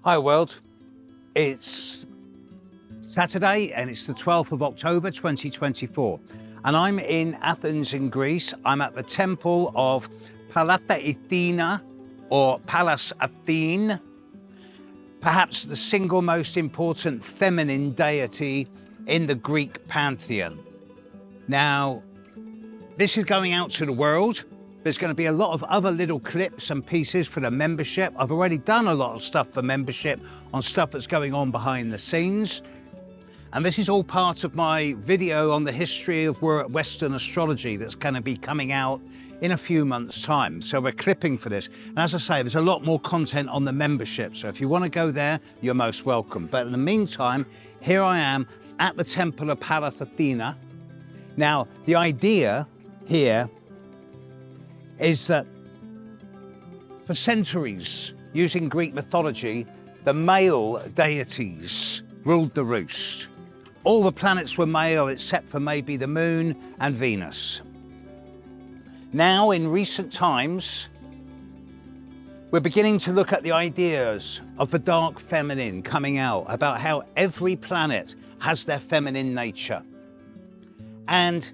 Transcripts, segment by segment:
Hi world, it's Saturday and it's the 12th of October 2024 and I'm in Athens in Greece. I'm at the temple of Pallas Athena or Pallas Athene, perhaps the single most important feminine deity in the Greek pantheon. Now, this is going out to the world. There's going to be a lot of other little clips and pieces for the membership. I've already done a lot of stuff for membership on stuff that's going on behind the scenes. And this is all part of my video on the history of Western astrology that's going to be coming out in a few months' time. So we're clipping for this. And as I say, there's a lot more content on the membership. So if you want to go there, you're most welcome. But in the meantime, here I am at the temple of Pallas Athena. Now, the idea here is that for centuries, using Greek mythology, the male deities ruled the roost. All the planets were male except for maybe the moon and Venus. Now, in recent times, we're beginning to look at the ideas of the dark feminine coming out, about how every planet has their feminine nature. And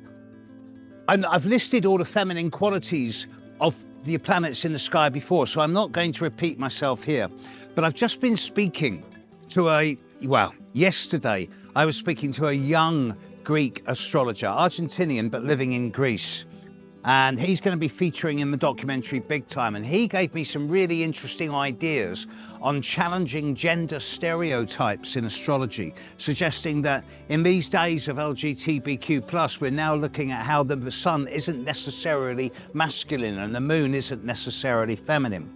I've listed all the feminine qualities of the planets in the sky before, so I'm not going to repeat myself here. But I've just been speaking to yesterday, I was speaking to a young Greek astrologer, Argentinian, but living in Greece. And he's going to be featuring in the documentary big time. And he gave me some really interesting ideas on challenging gender stereotypes in astrology, suggesting that in these days of LGBTQ+, we're now looking at how the sun isn't necessarily masculine and the moon isn't necessarily feminine.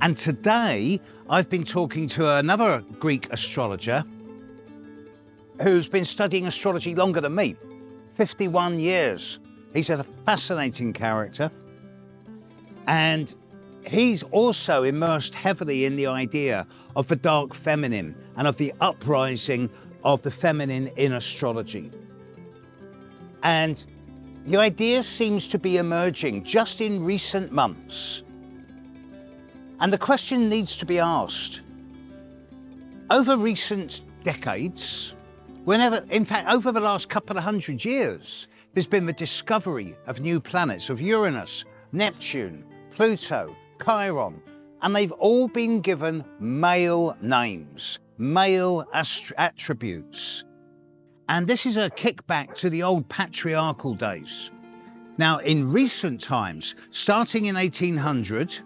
And today, I've been talking to another Greek astrologer who's been studying astrology longer than me, 51 years. He's a fascinating character, and he's also immersed heavily in the idea of the dark feminine and of the uprising of the feminine in astrology. And the idea seems to be emerging just in recent months. And the question needs to be asked. Over recent decades, in fact, over the last couple of hundred years, there's been the discovery of new planets, of Uranus, Neptune, Pluto, Chiron, and they've all been given male names, male attributes. And this is a kickback to the old patriarchal days. Now, in recent times, starting in 1800,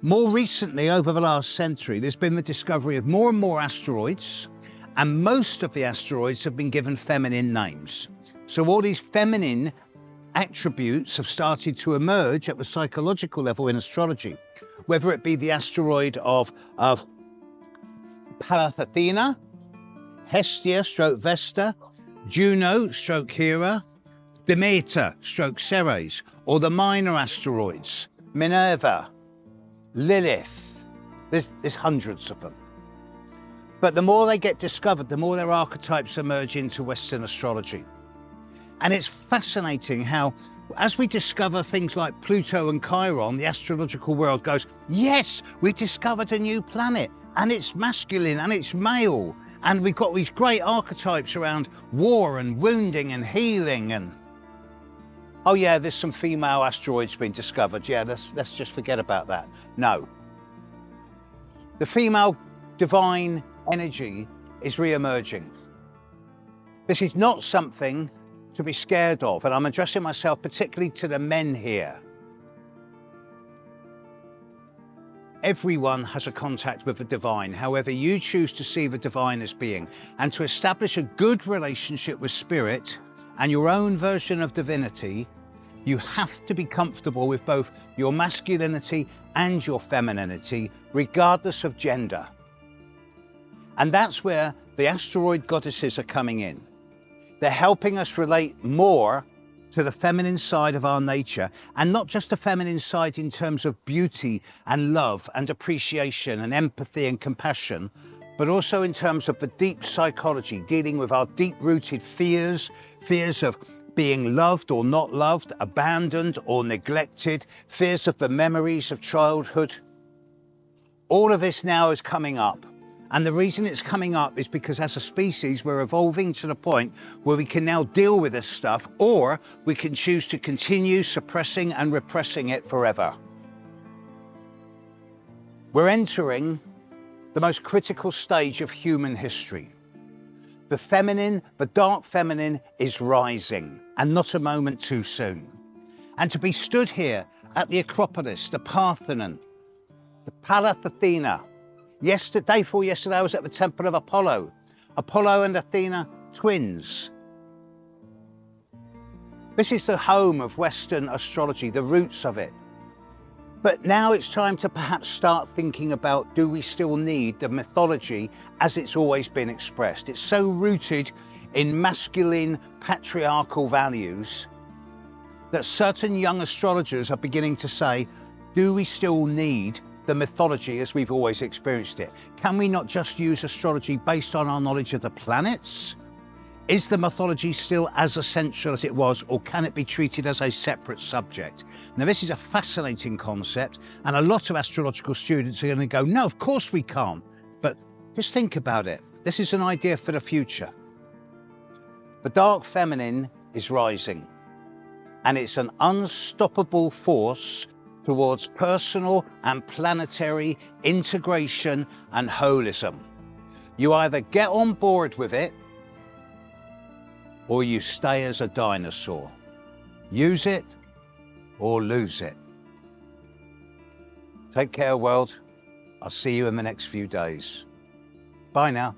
more recently over the last century, there's been the discovery of more and more asteroids, and most of the asteroids have been given feminine names. So all these feminine attributes have started to emerge at the psychological level in astrology, whether it be the asteroid of Pallas Athena, Hestia / Vesta, Juno / Hera, Demeter / Ceres, or the minor asteroids, Minerva, Lilith. There's hundreds of them. But the more they get discovered, the more their archetypes emerge into Western astrology. And it's fascinating how, as we discover things like Pluto and Chiron, the astrological world goes, yes, we've discovered a new planet, and it's masculine and it's male. And we've got these great archetypes around war and wounding and healing. And oh yeah, there's some female asteroids being discovered. Yeah, let's just forget about that. No. The female divine energy is re-emerging. This is not something to be scared of, and I'm addressing myself particularly to the men here. Everyone has a contact with the divine, however you choose to see the divine as being, and to establish a good relationship with spirit and your own version of divinity, you have to be comfortable with both your masculinity and your femininity, regardless of gender. And that's where the asteroid goddesses are coming in. They're helping us relate more to the feminine side of our nature, and not just the feminine side in terms of beauty and love and appreciation and empathy and compassion, but also in terms of the deep psychology, dealing with our deep-rooted fears of being loved or not loved, abandoned or neglected, fears of the memories of childhood. All of this now is coming up. And the reason it's coming up is because as a species, we're evolving to the point where we can now deal with this stuff, or we can choose to continue suppressing and repressing it forever. We're entering the most critical stage of human history. The feminine, the dark feminine is rising, and not a moment too soon. And to be stood here at the Acropolis, the Parthenon, the Pallas Athena. Day before yesterday, I was at the Temple of Apollo. Apollo and Athena, twins. This is the home of Western astrology, the roots of it. But now it's time to perhaps start thinking about, do we still need the mythology as it's always been expressed? It's so rooted in masculine, patriarchal values that certain young astrologers are beginning to say, do we still need the mythology as we've always experienced it? Can we not just use astrology based on our knowledge of the planets? Is the mythology still as essential as it was, or can it be treated as a separate subject? Now, this is a fascinating concept, and a lot of astrological students are going to go, no, of course we can't. But just think about it. This is an idea for the future. The dark feminine is rising, and it's an unstoppable force towards personal and planetary integration and holism. You either get on board with it, or you stay as a dinosaur. Use it or lose it. Take care, world. I'll see you in the next few days. Bye now.